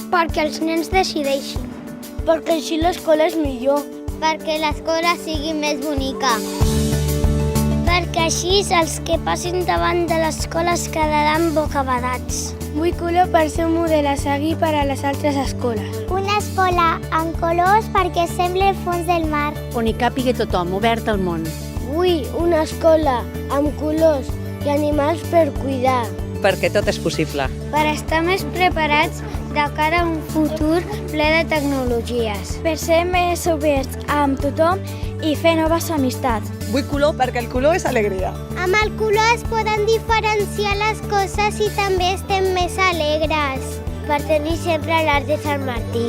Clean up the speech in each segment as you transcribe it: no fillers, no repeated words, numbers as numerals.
Perquè els nens decideixin. Perquè així l'escola és millor. Perquè l'escola sigui més bonica. Perquè així els que passin davant de l'escola es quedaran bocabadats. Vull color per ser un model a seguir per a les altres escoles. Una escola amb colors perquè sembli el fons del mar. On hi càpiga tothom, obert al món. Vull una escola amb colors i animals per cuidar. Perquè tot és possible. Per estar més preparats de cara a un futur ple de tecnologies. Per ser més oberts amb tothom i fer noves amistats. Vull color perquè el color és alegria. Amb el color es poden diferenciar les coses i també estem més alegres. Per tenir sempre l'art de Sant Martí.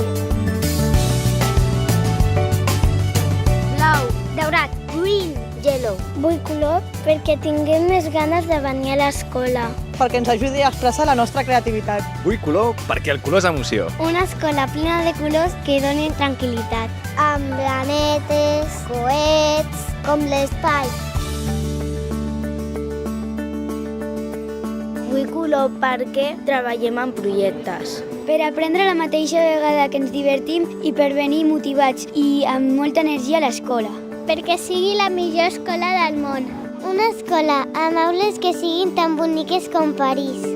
Blau, daurat, Green, yellow. Vull color perquè tinguem més ganes de venir a l'escola. Perquè ens ajudi a expressar la nostra creativitat. Vull color perquè el color és emoció. una escola plena de colors que donin tranquil·litat. Amb planetes, coets, com l'espai. Vull color perquè treballem en projectes. Per aprendre a la mateixa vegada que ens divertim i per venir motivats i amb molta energia a l'escola. Perquè sigui la millor escola del món. Una escola amb aules que siguin tan boniques com París.